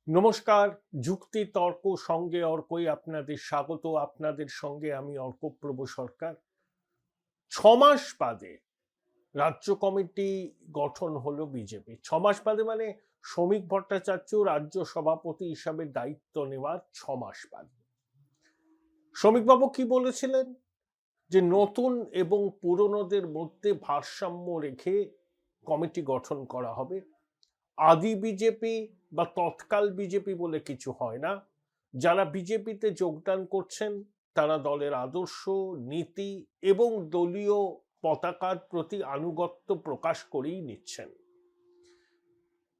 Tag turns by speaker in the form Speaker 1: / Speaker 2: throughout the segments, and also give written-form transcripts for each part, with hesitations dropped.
Speaker 1: নমস্কার। যুক্তি তর্ক সঙ্গে অর্কই আপনাদের স্বাগত। আপনাদের সঙ্গে আমি অর্কপ্রভ সরকার। 6 মাস বাদে রাজ্য কমিটি গঠন হলো বিজেপি। 6 মাস বাদে মানে শ্রমিক ভট্টাচার্য রাজ্য সভাপতি হিসাবে দায়িত্ব নেওয়ার 6 মাস বাদে। শ্রমিকবাবু কি বলেছিলেন? যে নতুন এবং পুরনোদের মধ্যে ভারসাম্য রেখে কমিটি গঠন করা হবে। আদি বিজেপি বা তৎকাল বিজেপি বলে কিছু হয় না। যারা বিজেপিতে যোগদান করছেন তারা দলের আদর্শ, নীতি এবং দলীয় পতাকার প্রতি আনুগত্য প্রকাশ করেই নিচ্ছেন।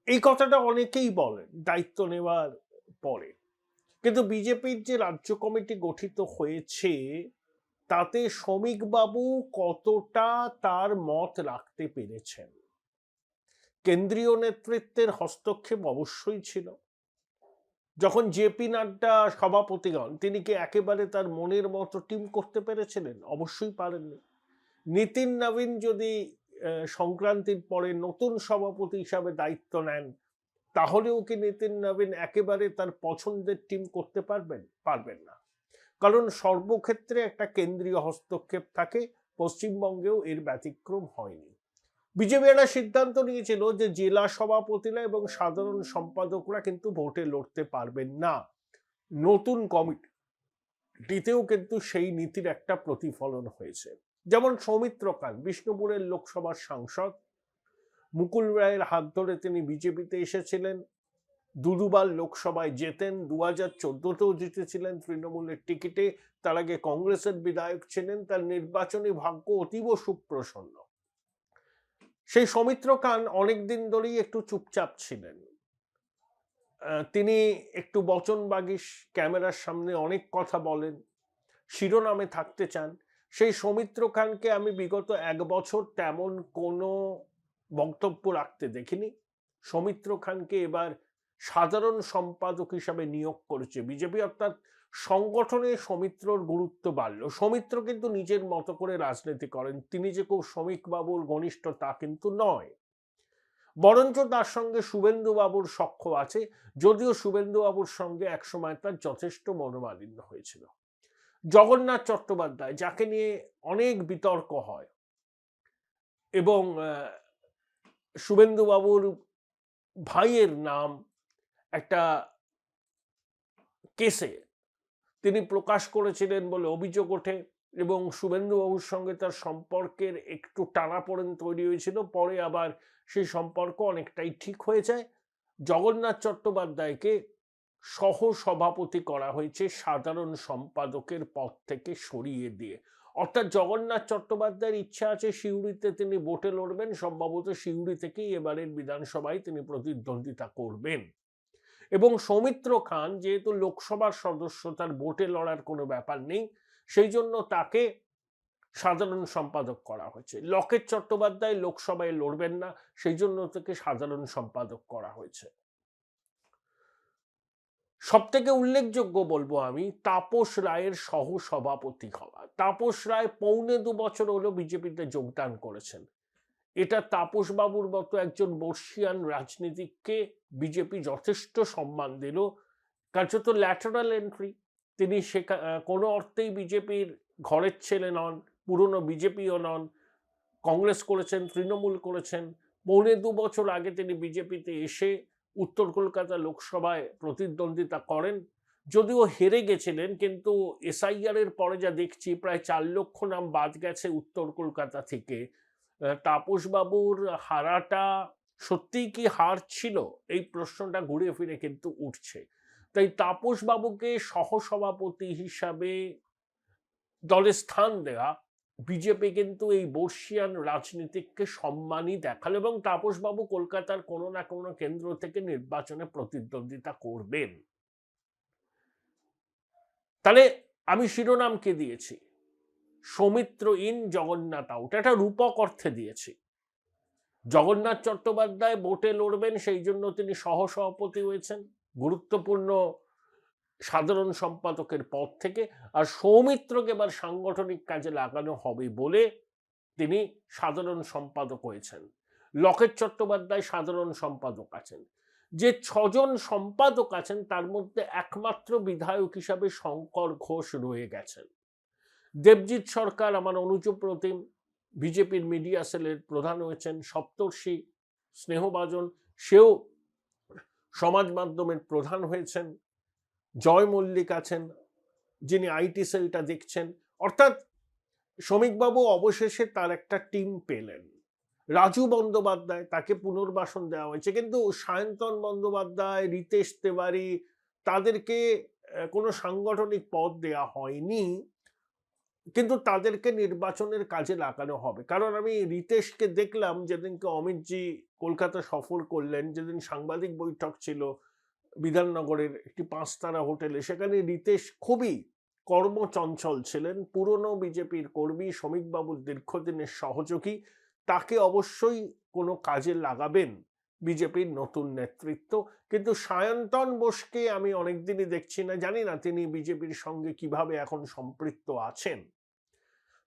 Speaker 1: এই কথাটা অনেকেই বলেন দায়িত্ব নেওয়ার পরে। কিন্তু বিজেপির যে রাজ্য কমিটি গঠিত হয়েছে তাতে শ্রমিকবাবু কতটা তার মত রাখতে পেরেছেন? কেন্দ্রীয় নেতৃত্বের হস্তক্ষেপ অবশ্যই ছিল। যখন জেপি নাড্ডা সভাপতি হন তিনি কি একেবারে তার মনের মতো টিম করতে পেরেছিলেন? অবশ্যই পারেননি। নিতিন নবীন যদি সংক্রান্তির পরে নতুন সভাপতি হিসাবে দায়িত্ব নেন তাহলেও কি নিতিন নবীন একেবারে তার পছন্দের টিম করতে পারবেন? পারবেন না। কারণ সর্বক্ষেত্রে একটা কেন্দ্রীয় হস্তক্ষেপ থাকে। পশ্চিমবঙ্গেও এর ব্যতিক্রম হয়নি। বিজেপি একটা সিদ্ধান্ত নিয়েছিল যে জেলা সভাপতিরা এবং সাধারণ সম্পাদকরা কিন্তু ভোটে লড়তে পারবেন না। নতুন কমিটিতেও কিন্তু সেই নীতির একটা প্রতিফলন হয়েছে। যেমন সৌমিত্র খান বিষ্ণুপুরের লোকসভার সাংসদ, মুকুল রায়ের হাত ধরে তিনি বিজেপিতে এসেছিলেন, দুবার লোকসভায় জেতেন, 2014তেও জিতেছিলেন তৃণমূলের টিকিটে, তার আগে কংগ্রেসের বিধায়ক ছিলেন, তার নির্বাচনী ভাগ্য অতীব সুপ্রসন্ন। সেই সৌমিত্র খান অনেকদিন ধরেই একটু চুপচাপ ছিলেন। তিনি একটু বচনবাগীশ, ক্যামেরার সামনে অনেক কথা বলেন, শিরোনামে থাকতে চান। সেই সৌমিত্র খানকে আমি বিগত 1 বছর তেমন কোনো বক্তব্য রাখতে দেখিনি। সৌমিত্র খানকে এবার সাধারণ সম্পাদক হিসাবে নিয়োগ করেছে বিজেপি, অর্থাৎ সংগঠনে সৌমিত্রর গুরুত্ব বাড়ল। সৌমিত্র কিন্তু নিজের মতো করে রাজনীতি করেন, তিনি যে খুব শ্রমিকবাবুর ঘনিষ্ঠ তা কিন্তু নয়, বরঞ্চ তার সঙ্গে শুভেন্দুবাবুর সখ্য আছে, যদিও শুভেন্দুবাবুর সঙ্গে একসময় তার যথেষ্ট মনোমালিন্য হয়েছিল। জগন্নাথ চট্টোপাধ্যায়, যাকে নিয়ে অনেক বিতর্ক হয় এবং শুভেন্দুবাবুর ভাইয়ের নাম একটা কেসে তিনি প্রকাশ করেছিলেন বলে অভিযোগ ওঠে এবং শুভেন্দুবাবুর সঙ্গে তার সম্পর্কের একটু টানাপোড়েন তৈরি হয়েছিল। পরে আবার সেই সম্পর্ক অনেকটাই ঠিক হয়ে যায়। জগন্নাথ চট্টোপাধ্যায়কে সহ সভাপতি করা হয়েছে সাধারণ সম্পাদকের পদ থেকে সরিয়ে দিয়ে। অর্থাৎ জগন্নাথ চট্টোপাধ্যায়ের ইচ্ছা আছে সিউড়িতে তিনি ভোটে লড়বেন, সম্ভবত সিউড়ি থেকেই এবারের বিধানসভায় তিনি প্রতিদ্বন্দ্বিতা করবেন। এবং সৌমিত্র খান যেহেতু লোকসভার সদস্য, তার ভোটে লড়ার কোনো ব্যাপার নেই, সেই জন্য তাকে সাধারণ সম্পাদক করা হয়েছে। লকেট চট্টোপাধ্যায় লোকসভায় লড়বেন না, সেই জন্য তাকে সাধারণ সম্পাদক করা হয়েছে। সব থেকে উল্লেখযোগ্য বলবো আমি তাপস রায়ের সহ সভাপতি হওয়া। তাপস রায় 2.25 বছর হলো বিজেপিতে যোগদান করেছেন। এটা তাপসবাবুর মতো একজন বর্ষিয়ান রাজনীতিককে বিজেপি যথেষ্ট সম্মান দিল। কার্যত ল্যাটারাল এন্ট্রি। তিনি কোনো অর্থেই বিজেপির ঘরের ছেলে নন, পুরনো বিজেপিও নন। কংগ্রেস করেছেন, তৃণমূল করেছেন। 2.25 বছর আগে তিনি বিজেপিতে এসে উত্তর কলকাতা লোকসভায় প্রতিদ্বন্দ্বিতা করেন, যদিও হেরে গেছিলেন, কিন্তু এসআইআর এর পরে যা দেখছি প্রায় 4 লক্ষ নাম বাদ গেছে উত্তর কলকাতা থেকে। তাপসবাবুর হারাটা সত্যিই কি হার ছিল, এই প্রশ্নটা ঘুরে ফিরে কিন্তু উঠছে। তাই তাপসবাবুকে সহসভাপতি হিসাবে দলে স্থান দেওয়া বিজেপি কিন্তু এই বর্ষিয়ান রাজনীতিককে সম্মানই দেখালো এবং তাপসবাবু কলকাতার কোনো না কোনো কেন্দ্র থেকে নির্বাচনে প্রতিদ্বন্দ্বিতা করবেন। তাহলে আমি শিরোনাম কে দিয়েছি? Soumitra in, Jagannath out. এটা রূপক অর্থে দিয়েছি। জগন্নাথ চট্টোপাধ্যায় ভোটে লড়বেন, সেই জন্য তিনি সহসভাপতি হয়েছেন গুরুত্বপূর্ণ সাধারণ সম্পাদকের পদ থেকে, আর সৌমিত্রকে এবার সাংগঠনিক কাজে লাগানো হবে বলে তিনি সাধারণ সম্পাদক হয়েছেন। লকেট চট্টোপাধ্যায় সাধারণ সম্পাদক আছেন। যে 6জন সম্পাদক আছেন তার মধ্যে একমাত্র বিধায়ক হিসাবে শঙ্কর ঘোষ রয়ে গেছেন। দেবজিৎ সরকার আমার অনুজপ্রতিম বিজেপির মিডিয়া সেলের প্রধান হয়েছেন। সপ্তর্ষি স্নেহভাজন সেও সমাজ মাধ্যমের প্রধান হয়েছেন। জয় মল্লিক আছেন যিনি আইটি সেলটা দেখছেন। অর্থাৎ শ্রমিকবাবু অবশেষে তার একটা টিম পেলেন। রাজু বন্দ্যোপাধ্যায় তাকে পুনর্বাসন দেওয়া হয়েছে, কিন্তু সায়ন্তন বন্দ্যোপাধ্যায়, রিতেশ তেওয়ারি তাদেরকে কোনো সাংগঠনিক পদ দেয়া হয়নি, কিন্তু তাদেরকে নির্বাচনের কাজে লাগানো হবে। কারণ আমি রিতেশকে দেখলাম যেদিনকে অমিতজি কলকাতা সফর করলেন, যেদিন সাংবাদিক বৈঠক ছিল বিধাননগরের একটি 5 তারা হোটেলে, সেখানে রিতেশ খুবই কর্মচঞ্চল ছিলেন, পুরনো বিজেপির কর্মী, শ্রমিকবাবুর দীর্ঘদিনের সহযোগী। তাকে অবশ্যই কোনো কাজে লাগাবেন বিজেপির নতুন নেতৃত্ব। কিন্তু সায়ন্তন বোসকে আমি অনেকদিনই দেখছি না, জানি না তিনি বিজেপির সঙ্গে কিভাবে এখন সম্পৃক্ত আছেন।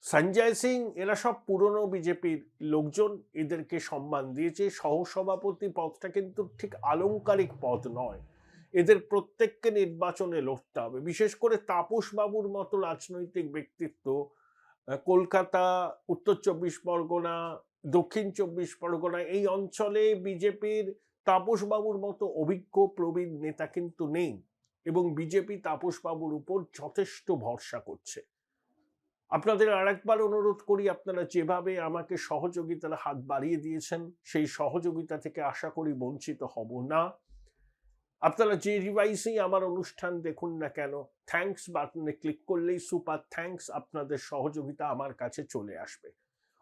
Speaker 1: সঞ্জয় সিং এরা সব পুরনো বিজেপির লোকজন, এদেরকে সম্মান দিয়েছে। সহসভাপতি পদটা কিন্তু ঠিক আলংকারিক পদ নয়, এদের প্রত্যেককে নির্বাচনে লড়তে হবে। বিশেষ করে তাপস বাবুর মতো রাজনৈতিক ব্যক্তিত্ব কলকাতা, উত্তর 24 পরগনা, দক্ষিণ 24 পরগনা এই অঞ্চলে বিজেপির তাপস বাবুর মতো অভিজ্ঞ প্রবীণ নেতা কিন্তু নেই, এবং বিজেপি তাপস বাবুর উপর যথেষ্ট ভরসা করছে। আপনাদের আরেকবার অনুরোধ করি, আপনারা যেভাবে আমাকে সহযোগিতার হাত বাড়িয়ে দিয়েছেন সেই সহযোগিতা থেকে আশা করি বঞ্চিত হব না। আপনারা যে ডিভাইসেই আমার অনুষ্ঠান দেখুন না কেন, থ্যাঙ্কস বাটনে ক্লিক করলেই সুপার থ্যাঙ্কস, আপনাদের সহযোগিতা আমার কাছে চলে আসবে।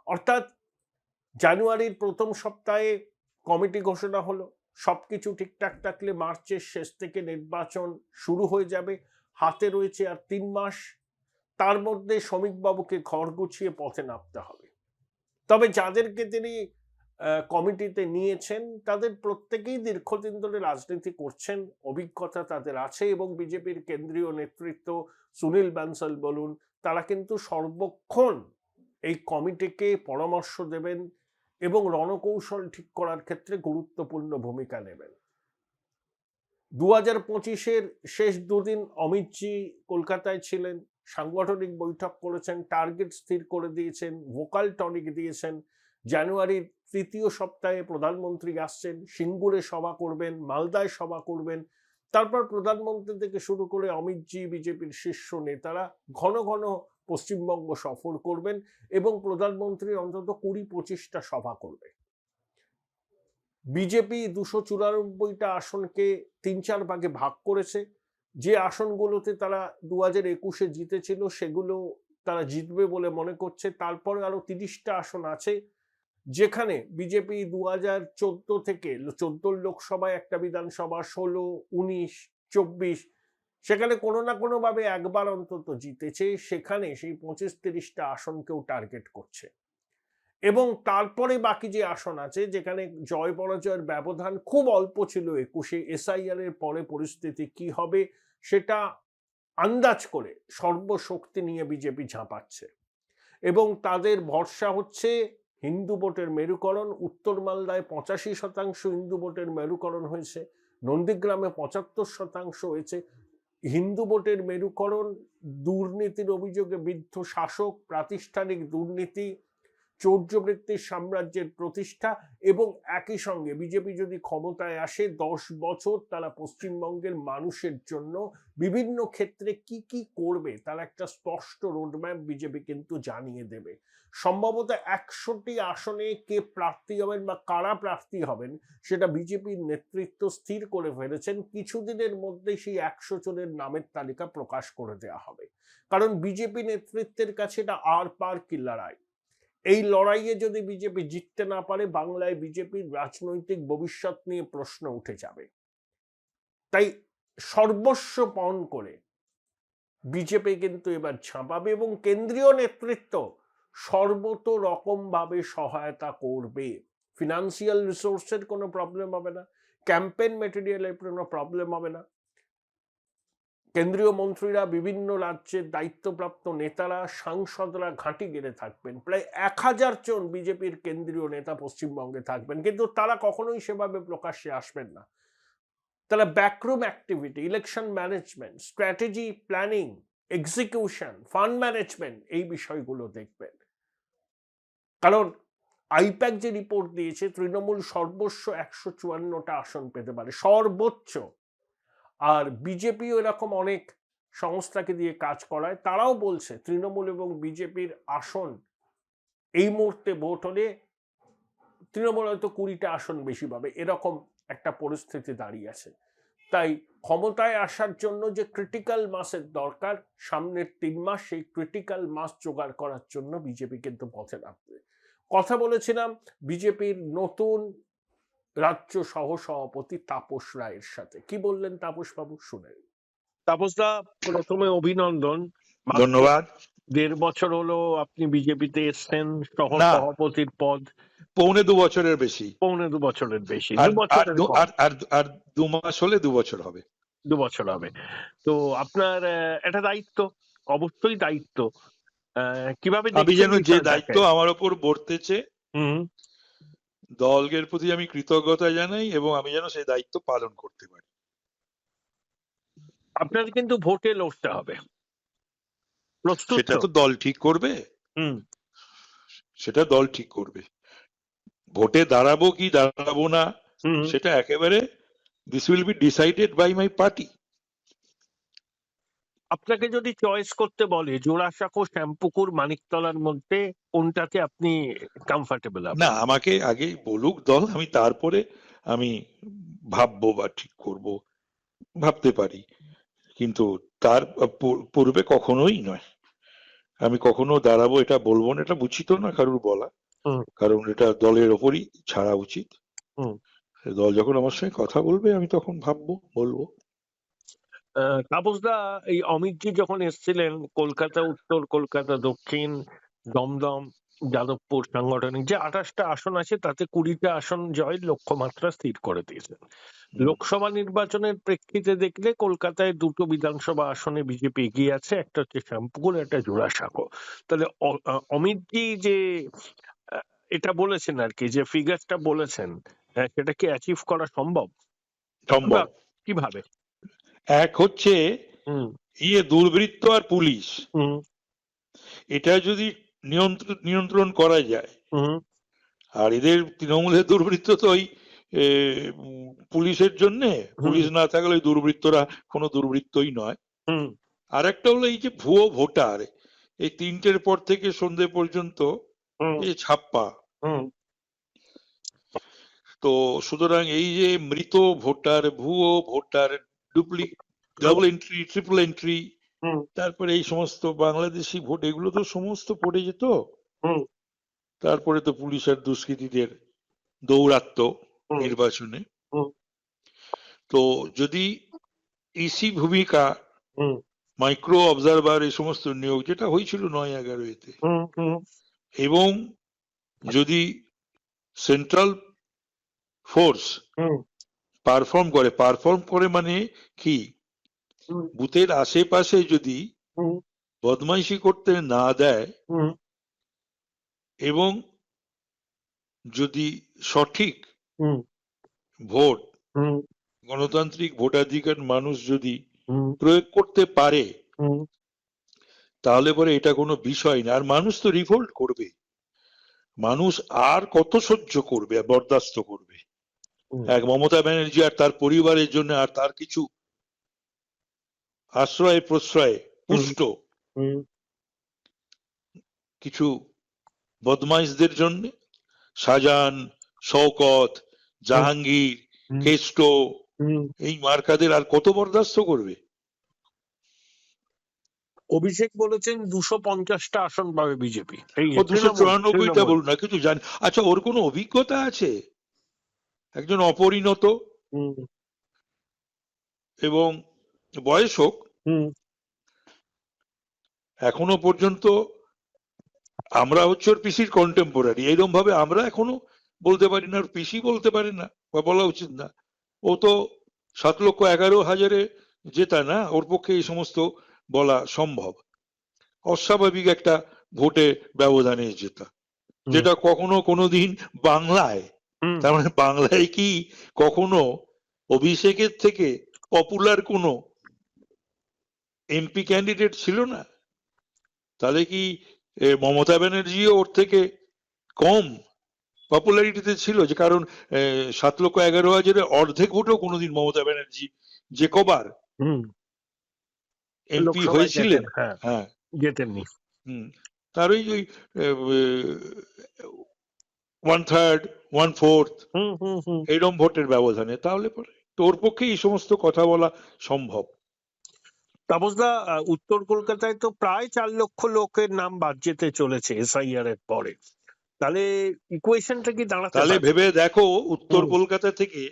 Speaker 1: অর্থাৎ জানুয়ারির প্রথম সপ্তাহে কমিটি ঘোষণা হলো, সবকিছু ঠিকঠাক থাকলে মার্চের শেষ থেকে নির্বাচন শুরু হয়ে যাবে। হাতে রয়েছে আর 3 মাস, তার মধ্যে শ্রমিকবাবুকে ঘর গুছিয়ে পথে নামতে হবে। তবে যাদেরকে তিনি কমিটিতে নিয়েছেন তাদের প্রত্যেকেই দীর্ঘদিন ধরে রাজনীতি করছেন, অভিজ্ঞতা তাদের আছে, এবং বিজেপির কেন্দ্রীয় নেতৃত্ব সুনীল বানসাল বলুন, তারা কিন্তু সর্বক্ষণ এই কমিটিকে পরামর্শ দেবেন এবং রণকৌশল ঠিক করার ক্ষেত্রে গুরুত্বপূর্ণ ভূমিকা নেবেন। 2025-এর শেষ দুদিন অমিতজি কলকাতায় ছিলেন, সাংগঠনিক বৈঠক করেছেন, টার্গেট স্থির করে দিয়েছেন, ভোকাল টনিক দিয়েছেন। জানুয়ারির তৃতীয় সপ্তাহে প্রধানমন্ত্রী আসছেন, সিঙ্গুরে সভা করবেন, মালদায় সভা করবেন। তারপর প্রধানমন্ত্রী থেকে শুরু করে অমিতজি, বিজেপির শীর্ষ নেতারা ঘন ঘন পশ্চিমবঙ্গ সফর করবেন এবং প্রধানমন্ত্রী অন্তত 20-25টা সভা করবে। বিজেপি 294টা আসনকে 3-4 ভাগে ভাগ করেছে। যে আসনগুলোতে তারা 2021-এ জিতেছিল সেগুলো তারা জিতবে বলে মনে করছে। তারপরে আরো 30টা আসন আছে যেখানে বিজেপি 2014 থেকে 14 লোকসভায় একটা বিধানসভা, 16, 19, 24 সেখানে কোনো না কোনো ভাবে একবার অন্তত জিতেছে। সেখানে সেই 25-30টা আসনকেও টার্গেট করছে। এবং তারপরে বাকি যে আসন আছে যেখানে জয় পরাজয়ের ব্যবধান খুব অল্প ছিল 21-এ, এসআইআর এর পরে পরিস্থিতি কি হবে সেটা আন্দাজ করে সর্বশক্তি নিয়ে বিজেপি ঝাঁপাচ্ছে, এবং তাদের ভরসা হচ্ছে হিন্দু ভোটের মেরুকরণ। উত্তর মালদায় 85% হিন্দু ভোটের মেরুকরণ হয়েছে, নন্দীগ্রামে 75% হয়েছে। হিন্দু ভোটের মেরুকরণ, দুর্নীতির অভিযোগে বিদ্ধ শাসক, প্রাতিষ্ঠানিক দুর্নীতি, চৌর্যবৃত্তির সাম্রাজ্যের প্রতিষ্ঠা, এবং একই সঙ্গে বিজেপি যদি ক্ষমতায় আসে 10 বছর তারা পশ্চিমবঙ্গের মানুষের জন্য বিভিন্ন ক্ষেত্রে কি কি করবে তার একটা স্পষ্ট রোডম্যাপ বিজেপি কিন্তু জানিয়ে দেবে। সম্ভবত 100টি আসনে কে প্রার্থী হবেন বা কারা প্রার্থী হবেন সেটা বিজেপির নেতৃত্ব স্থির করে ফেলেছেন। কিছুদিনের মধ্যে সেই 100 জনের নামের তালিকা প্রকাশ করে দেওয়া হবে, কারণ বিজেপি নেতৃত্বের কাছে এটা আর পার কি লড়াই। এই লড়াইয়ে যদি বিজেপি জিততে না পারে বাংলায় বিজেপির রাজনৈতিক ভবিষ্যৎ নিয়ে প্রশ্ন উঠে যাবে। তাই সর্বস্ব পণ করে বিজেপি কিন্তু এবার ঝাঁপাবে এবং কেন্দ্রীয় নেতৃত্ব সর্বত রকম ভাবে সহায়তা করবে। ফিনান্সিয়াল রিসোর্সের কোনো প্রবলেম হবে না, ক্যাম্পেইন ম্যাটেরিয়ালের কোনো প্রবলেম হবে না। কেন্দ্রীয় মন্ত্রীরা, বিভিন্ন রাজ্যের দায়িত্বপ্রাপ্ত নেতারা, সাংসদরা ঘাঁটি গেড়ে থাকবেন। প্রায় 1000 জন বিজেপির কেন্দ্রীয় নেতা পশ্চিমবঙ্গে থাকবেন, কিন্তু তারা কখনোই সেভাবে প্রকাশ্যে আসবেন না। তারা backroom activity, election management, strategy, planning, execution, fund management, এই বিষয়গুলো দেখবেন। কারণ আইপ্যাক যে রিপোর্ট দিয়েছে, তৃণমূল সর্বোচ্চ 154টা আসন পেতে পারে, সর্বোচ্চ। আর বিজেপিও এরকম অনেক সংস্থাকে দিয়ে কাজ করায়, তারাও বলছে তৃণমূল এবং বিজেপির আসন এই মুহূর্তে ভোট হলে তৃণমূল হয়তো 20টা আসন বেশি পাবে, এরকম একটা পরিস্থিতি দাঁড়িয়ে আছে। তাই ক্ষমতায় আসার জন্য যে ক্রিটিক্যাল মাসের দরকার, সামনের 3 মাস সেই ক্রিটিক্যাল মাস জোগাড় করার জন্য বিজেপি কিন্তু পথে নামবে। কথা বলেছিলাম বিজেপির নতুন রাজ্য সহ সভাপতি তাপস রায়ের সাথে। কি বললেন তাপস বাবু, শুনে। তাপসদা, প্রথমে অভিনন্দন।
Speaker 2: ধন্যবাদ।
Speaker 1: 1.5 বছর হলো আপনি বিজেপিতে এসছেন, সহ
Speaker 2: না,
Speaker 1: সভাপতির পদ।
Speaker 2: 2.25 বছরের বেশি।
Speaker 1: 2.25 বছরের বেশি।
Speaker 2: আর 2 মাস হলে 2 বছর হবে।
Speaker 1: 2 বছর হবে। তো আপনার এটা দায়িত্ব, অবশ্যই দায়িত্ব। কিভাবে
Speaker 2: আমি যেন যে দায়িত্ব
Speaker 1: দেখছেন?
Speaker 2: আমার উপর বর্তেছে, দলের প্রতি আমি কৃতজ্ঞতা জানাই এবং আমি যেন সেই দায়িত্ব পালন করতে পারি।
Speaker 1: আপনাদের কিন্তু ভোটে লড়তে হবে,
Speaker 2: সেটা তো দল ঠিক করবে। সেটা দল ঠিক করবে। ভোটে দাঁড়াবো কি দাঁড়াবো না, সেটা একেবারে this will be decided by my party.
Speaker 1: আপনাকে যদি চয়েস করতে বলে জোড়াসাঁকো, শ্যামপুকুর, মানিকতলার মধ্যে কোনটাতে আপনি কমফর্টেবল?
Speaker 2: না, আমাকে আগে বলুক দল, আমি তারপরে আমি ভাববো বা ঠিক করব, ভাবতে পারি। কিন্তু তার পূর্বে কখনোই নয়। আমি কখনো দাঁড়াবো এটা বলবো না, এটা উচিত না কারুর বলা, কারণ এটা দলের ওপরই ছাড়া উচিত। দল যখন আমার সঙ্গে কথা বলবে আমি তখন ভাববো, বলবো।
Speaker 1: তাপসদা, এই অমিতজি যখন এসেছিলেন, কলকাতা উত্তর, কলকাতা দক্ষিণ, দমদম, যাদবপুর সাংগঠনিক যে 28টা আসন আছে, তাতে 20টা আসন জয়ের লক্ষ্যমাত্রা স্থির করে দিয়েছেন। লোকসভা নির্বাচনের প্রেক্ষিতে দেখলে কলকাতায় 2টো বিধানসভা আসনে বিজেপি এগিয়ে আছে, একটা হচ্ছে শ্যামপুকুর, একটা জোড়াসাঁকো। তাহলে অমিতজি যে এটা বলেছেন আর কি, যে ফিগারটা বলেছেন, সেটা কি অ্যাচিভ করা সম্ভব?
Speaker 2: সম্ভব।
Speaker 1: কিভাবে?
Speaker 2: এক হচ্ছে দুর্বৃত্ত আর পুলিশ, এটা যদি নিয়ন্ত্রণ করা যায়, আর এদের তৃণমূলের দুর্বৃত্ত তো ওই পুলিশের জন্য, পুলিশ না থাকলে ওই দুর্বৃত্তরা কোনো দুর্বৃত্তই নয়। আর একটা হলো এই যে ভুয়ো ভোটার, এই 3টের পর থেকে সন্ধে পর্যন্ত এই ছাপ্পা। তো সুতরাং এই যে মৃত ভোটার, ভুয়ো voter, double entry, triple entry, তারপরে এই সমস্ত বাংলাদেশি ভোট, এগুলো তো সমস্ত পড়ে যেত। তারপরে তো পুলিশ আর দুষ্কৃতীদের দৌরাত্ম্য নির্বাচনে। তো যদি ইসি ভূমিকা, মাইক্রো অবজারভার, এই সমস্ত নিয়োগ যেটা হয়েছিল 9/11-তে, এবং যদি সেন্ট্রাল ফোর্স পারফর্ম করে মানে কি, বুথের আশেপাশে যদি বদমাইশি করতে না দেয়, এবং যদি সঠিক ভোট, গণতান্ত্রিক ভোটাধিকার মানুষ যদি প্রয়োগ করতে পারে, তাহলে পরে এটা কোনো বিষয় না। আর মানুষ তো রিভোল্ট করবে, মানুষ আর কত সহ্য করবে, বরদাস্ত করবে? এক মমতা ব্যানার্জি আর তার পরিবারের জন্য, আর তার কিছু আশ্রয় প্রশ্রয় পুষ্ট কিছু বদমাইশদের জন্য, শাহজাহান, শওকত, জাহাঙ্গীর, কেষ্ট, এই মার্কাদের আর কত বরদাস্ত করবে?
Speaker 1: অভিষেক বলেছেন 250টা আসন পাবে বিজেপি।
Speaker 2: 294টা বলুন না, কিছু জানি। আচ্ছা, ওর কোনো অভিজ্ঞতা আছে? একজন অপরিণত এবং বয়স হোক, এখনো পর্যন্ত আমরা হচ্ছে ওর পিসির কন্টেম্পোরারি, এইরকম ভাবে আমরা এখনো বলতে পারি না, ওর পিসি বলতে পারে না, বা বলা উচিত না। ও তো 7,11,000-এ জেতা না, ওর পক্ষে এই সমস্ত বলা সম্ভব? অস্বাভাবিক একটা ভোটে ব্যবধানে জেতা, যেটা কখনো কোনোদিন বাংলায়, তার মানে বাংলায় কি কখনো অভিষেকের থেকে পপুলার কোনো এমপি ক্যান্ডিডেট ছিল না? তাহলে কি মমতা ব্যানার্জিও ওর থেকে কম পপুলারিটিতে ছিল? যে কারণ 7,11,000 অর্ধেক ভোটও কোনোদিন মমতা ব্যানার্জি যে কবার এমপি হয়েছিলেন, হ্যাঁ
Speaker 3: যেতেননি।
Speaker 2: তার ওই 1/3 1/4 এইরকম ভোটের ব্যবধানে, তাহলে পরে তোর পক্ষে এই সমস্ত কথা বলা সম্ভব।
Speaker 3: তাপসদা, উত্তর কলকাতায় তো প্রায় 4 লক্ষ লোকের নাম বাদ যেতে চলেছে এসআইআর এর পরে। তাহলে ইকুয়েশনটা কি দাঁড়াতে
Speaker 2: তাহলে
Speaker 3: পারে?
Speaker 2: ভেবে দেখো, উত্তর কলকাতা থেকে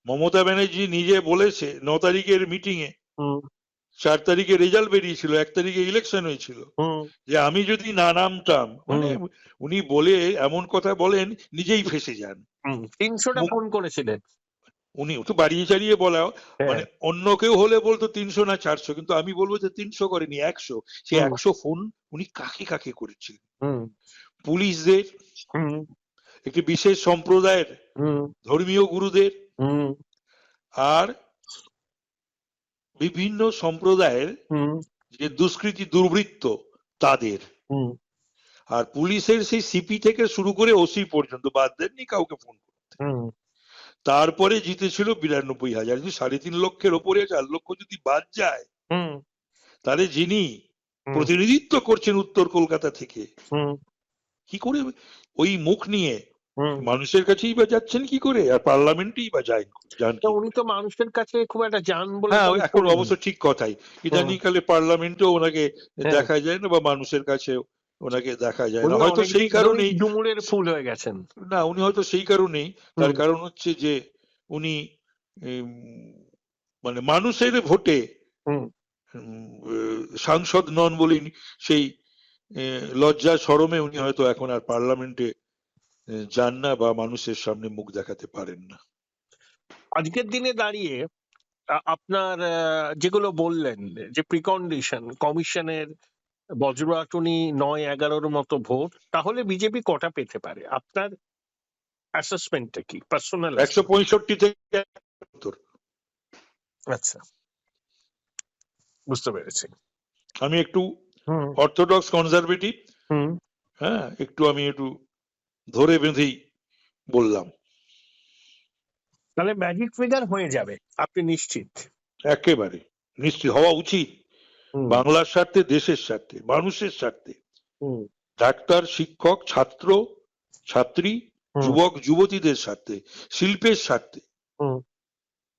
Speaker 2: মমতা ব্যানার্জি নিজে বলেছে 9 তারিখের মিটিং এ, 4 তারিখে রেজাল্ট বেরিয়েছিল, 1 তারিখে ইলেকশন হয়েছিল, যে আমি যদি না নামতাম, মানে উনি বলে এমন কথা বলেন নিজেই ফেসে যান।
Speaker 3: 300টা ফোন করেছিলেন
Speaker 2: উনি তো বাড়িয়ে চাড়িয়ে বলা, মানে অন্য কেউ হলে বলতো 300 না 400, কিন্তু আমি বলবো যে 300 করেনি, 100। সেই 100 ফোন উনি কাকে কাকে করেছিলেন? পুলিশদের, একটি বিশেষ সম্প্রদায়ের ধর্মীয় গুরুদের, আর বিভিন্ন সম্প্রদায়ের যে দুষ্কৃতী দুর্বৃত্ত তাদের। আর পুলিশের সেই সিপি থেকে শুরু করে ওসি পর্যন্ত বাদ দেননি কাউকে ফোন করতে। তারপরে জিতেছিল 92,000। 3.5 লক্ষের ওপরে 4 লক্ষ যদি বাদ যায়, তাহলে যিনি প্রতিনিধিত্ব করছেন উত্তর কলকাতা থেকে, কি করে ওই মুখ নিয়ে মানুষের কাছেই বা যাচ্ছেন কি করে, আর পার্লামেন্টেই বা যান?
Speaker 3: উনি তো মানুষের কাছে খুব একটা যান বলে।
Speaker 2: হ্যাঁ, এখন অবশ্য ঠিক কথাই, ইদানিংকালে পার্লামেন্টেও ওনাকে দেখা যায় না, বা মানুষের কাছে ওনাকে দেখা যায় না। হয়তো সেই কারণেই
Speaker 3: ডুমুরের ফুল হয়ে গেছেন
Speaker 2: না, উনি হয়তো সেই কারণেই, তার কারণ হচ্ছে যে উনি মানে মানুষের ভোটে সাংসদ নন বলে সেই লজ্জা শরমে উনি হয়তো এখন আর পার্লামেন্টে যান না, বা মানুষের সামনে মুখ দেখাতে পারেন না।
Speaker 3: আজকের দিনে দাঁড়িয়ে আপনার যেগুলো বললেন যে প্রিকন্ডিশন, কমিশনের বজ্রআটুনি 9-11 মতো ভোট, তাহলে বিজেপি কটা পেতে পারে? আপনার অ্যাসেসমেন্টটা কি? পার্সোনাল
Speaker 2: 165 থেকে 70।
Speaker 3: আচ্ছা, বুঝতে পেরেছি।
Speaker 2: আমি একটু অর্থোডক্স কনজারভেটিভ, হ্যাঁ, আমি একটু ধরে বেঁধেই বললাম।
Speaker 3: তাহলে ম্যাজিক ফিগার হয়ে যাবে, আপনি নিশ্চিত?
Speaker 2: একেবারে নিশ্চিত হওয়া উচিত, বাংলার স্বার্থে, দেশের স্বার্থে, মানুষের স্বার্থে। ডাক্তার, শিক্ষক, ছাত্র ছাত্রী, যুবক যুবতীদের স্বার্থে, শিল্পের স্বার্থে।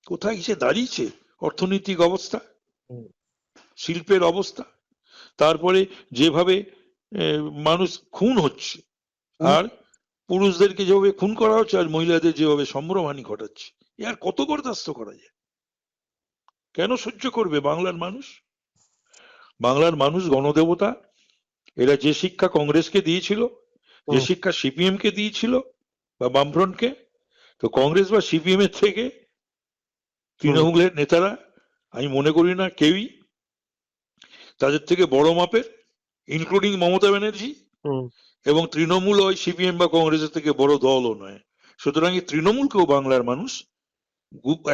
Speaker 2: কোথায় এসে দাঁড়িয়েছে অর্থনৈতিক অবস্থা, শিল্পের অবস্থা, তারপরে যেভাবে মানুষ খুন হচ্ছে, আর পুরুষদেরকে যেভাবে খুন করা হচ্ছে, আর মহিলাদের যেভাবে সম্ভ্রমহানি ঘটাচ্ছে, এ আর কত বরদাস্ত করা যায়? কেন সহ্য করবে বাংলার মানুষ? বাংলার মানুষ গণদেবতা। এরা যে শিক্ষা কংগ্রেসকে দিয়েছিল, যে শিক্ষা সিপিএম কে দিয়েছিল বা বামফ্রন্টকে, তো কংগ্রেস বা সিপিএম এর থেকে তৃণমূলের নেতারা, আমি মনে করি না কেউই তাদের থেকে বড় মাপের, ইনক্লুডিং মমতা ব্যানার্জি, এবং তৃণমূল ওই সিপিএম বা কংগ্রেসের থেকে বড় দলও নয়। সুতরাং এই তৃণমূলকেও বাংলার মানুষ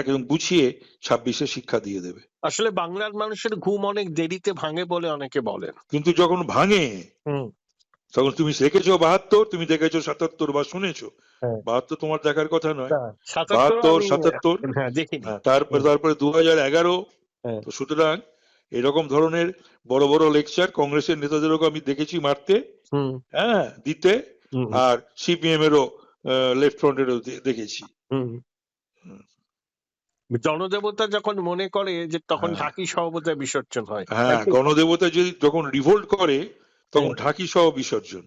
Speaker 2: একদম গুছিয়ে 26-এ শিক্ষা দিয়ে দেবে।
Speaker 3: আসলে বাংলার মানুষের ঘুম অনেক দেরিতে ভাঙে বলে অনেকে বলেন,
Speaker 2: কিন্তু যখন ভাঙে তখন তুমি দেখেছো 72, তুমি দেখেছো 77 বা শুনেছো 72, তোমার দেখার কথা নয়, 72, 77, তারপরে 2011। তো সুতরাং এরকম ধরনের বড় বড় লেকচার কংগ্রেসের নেতাদেরও আমি দেখেছি মারতে, হ্যাঁ, দিতে, আর সিপিএম এরও লেফট ফ্রন্টেরও দেখেছি।
Speaker 3: জনদেবতা যখন মনে করে যে তখন ঢাকি সহ বোধহয় বিসর্জন হয়।
Speaker 2: হ্যাঁ, গণদেবতা যদি যখন রিভোল্ট করে তখন ঢাকি সহ বিসর্জন।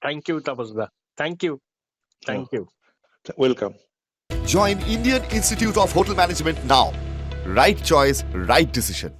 Speaker 3: থ্যাংক ইউ তাপসদা, thank you, thank you,
Speaker 2: welcome.
Speaker 4: Join Indian Institute of Hotel Management now. Right choice, right decision.